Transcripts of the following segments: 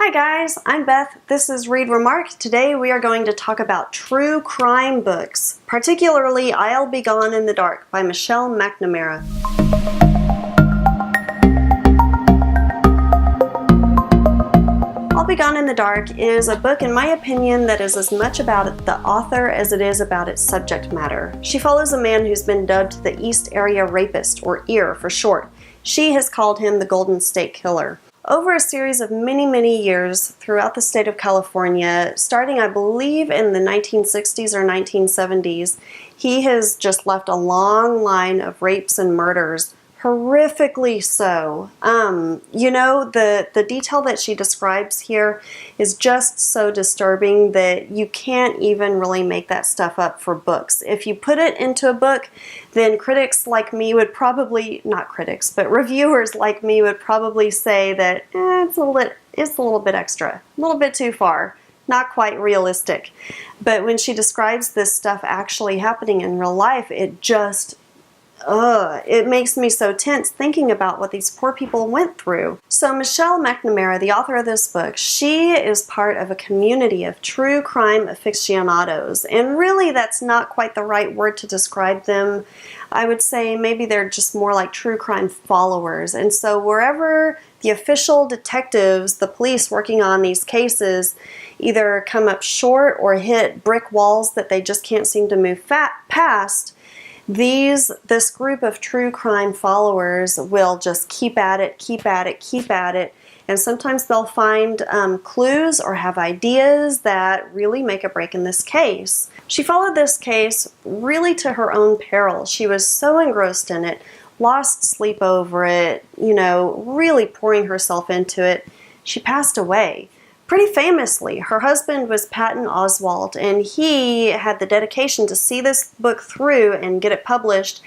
Hi guys, I'm Beth. This is Remark. Today we are going to talk about true crime books, particularly I'll Be Gone in the Dark by Michelle McNamara. I'll Be Gone in the Dark is a book, in my opinion, that is as much about the author as it is about its subject matter. She follows a man who's been dubbed the East Area Rapist, or EAR for short. She has called him the Golden State Killer. Over a series of many years throughout the state of California, starting I believe in the 1960s or 1970s, he has just left a long line of rapes and murders, horrifically so. The detail that she describes here is just so disturbing that you can't even really make that stuff up for books. If you put it into a book, then critics like me would probably, not critics, but reviewers like me would probably say that it's a little bit extra, a little bit too far, not quite realistic. But when she describes this stuff actually happening in real life, it just it makes me so tense thinking about what these poor people went through. So Michelle McNamara, the author of this book, she is part of a community of true crime aficionados. And really that's not quite the right word to describe them. I would say maybe they're just more like true crime followers. And so wherever the official detectives, the police working on these cases, either come up short or hit brick walls that they just can't seem to move past, this group of true crime followers will just keep at it, and sometimes they'll find clues or have ideas that really make a break in this case. She followed this case really to her own peril. She was so engrossed in it, lost sleep over it, really pouring herself into it. She passed away. Pretty famously, her husband was Patton Oswalt, and he had the dedication to see this book through and get it published,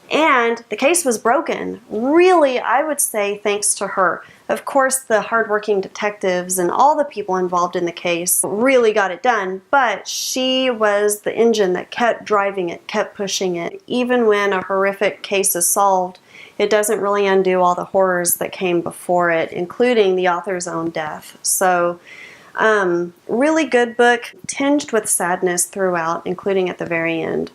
and the case was broken. Really, I would say thanks to her. Of course, the hardworking detectives and all the people involved in the case really got it done, but she was the engine that kept driving it, kept pushing it. Even when a horrific case is solved, it doesn't really undo all the horrors that came before it, including the author's own death. So, really good book, tinged with sadness throughout, including at the very end.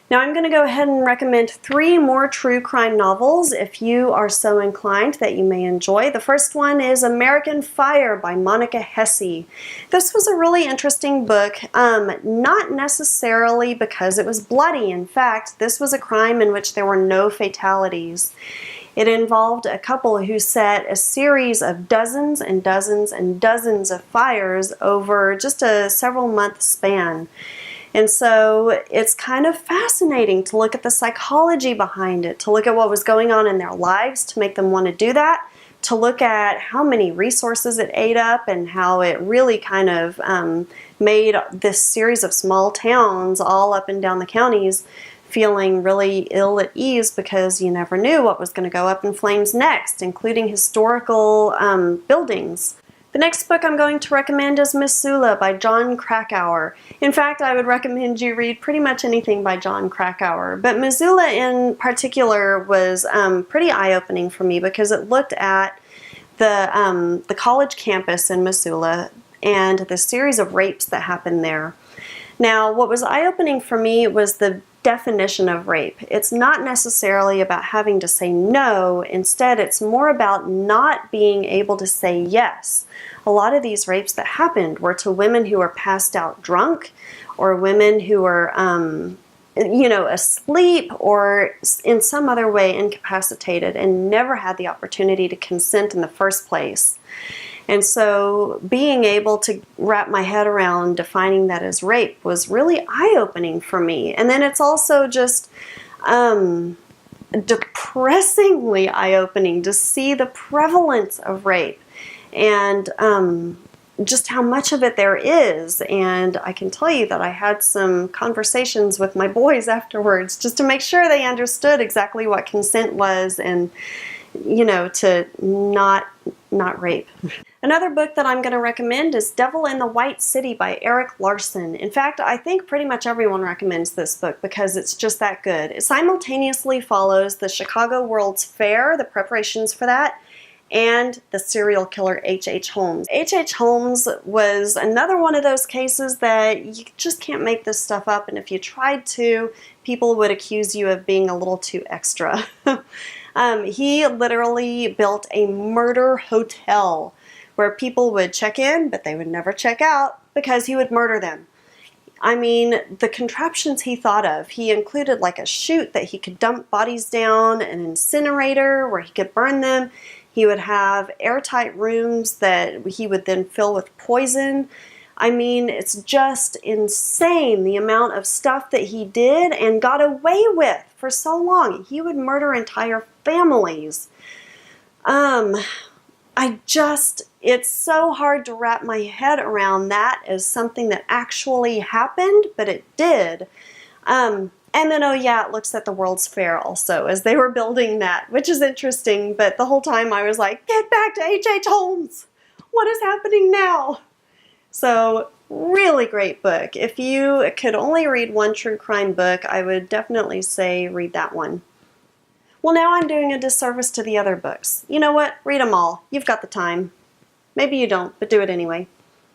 Now I'm going to go ahead and recommend 3 more true crime novels if you are so inclined that you may enjoy. The first one is American Fire by Monica Hesse. This was a really interesting book, not necessarily because it was bloody. In fact, this was a crime in which there were no fatalities. It involved a couple who set a series of dozens and dozens and dozens of fires over just a several-month span. And so it's kind of fascinating to look at the psychology behind it, to look at what was going on in their lives to make them want to do that, to look at how many resources it ate up and how it really kind of made this series of small towns all up and down the counties feeling really ill at ease because you never knew what was going to go up in flames next, including historical buildings. The next book I'm going to recommend is Missoula by Jon Krakauer. In fact, I would recommend you read pretty much anything by Jon Krakauer, but Missoula in particular was pretty eye-opening for me because it looked at the college campus in Missoula and the series of rapes that happened there. Now, what was eye-opening for me was the definition of rape. It's not necessarily about having to say no. Instead, it's more about not being able to say yes. A lot of these rapes that happened were to women who were passed out drunk, or women who were, asleep, or in some other way incapacitated and never had the opportunity to consent in the first place. And so being able to wrap my head around defining that as rape was really eye-opening for me. And then it's also just depressingly eye-opening to see the prevalence of rape and just how much of it there is. And I can tell you that I had some conversations with my boys afterwards just to make sure they understood exactly what consent was and, to not rape. Another book that I'm going to recommend is Devil in the White City by Erik Larson. In fact, I think pretty much everyone recommends this book because it's just that good. It simultaneously follows the Chicago World's Fair, the preparations for that, and the serial killer H.H. Holmes. H.H. Holmes was another one of those cases that you just can't make this stuff up, and if you tried to, people would accuse you of being a little too extra. He literally built a murder hotel where people would check in, but they would never check out because he would murder them. I mean, the contraptions he thought of, he included like a chute that he could dump bodies down, an incinerator where he could burn them. He would have airtight rooms that he would then fill with poison. I mean, it's just insane the amount of stuff that he did and got away with for so long. He would murder entire families. It's so hard to wrap my head around that as something that actually happened, but it did. And then, oh yeah, it looks at the World's Fair also as they were building that, which is interesting, but the whole time I was like, get back to H.H. Holmes! What is happening now? So, really great book. If you could only read one true crime book, I would definitely say read that one. Well, now I'm doing a disservice to the other books. You know what? Read them all. You've got the time. Maybe you don't, but do it anyway.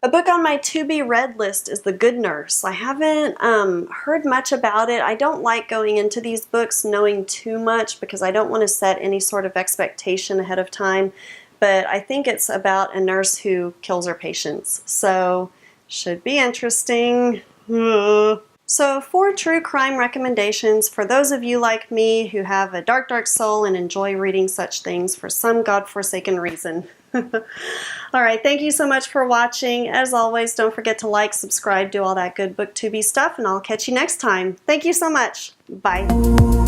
A book on my to-be-read list is The Good Nurse. I haven't heard much about it. I don't like going into these books knowing too much because I don't want to set any sort of expectation ahead of time. But I think it's about a nurse who kills her patients. So, should be interesting. So 4 true crime recommendations for those of you like me who have a dark, dark soul and enjoy reading such things for some godforsaken reason. Alright, thank you so much for watching. As always, don't forget to like, subscribe, do all that good BookTuber stuff, and I'll catch you next time. Thank you so much. Bye.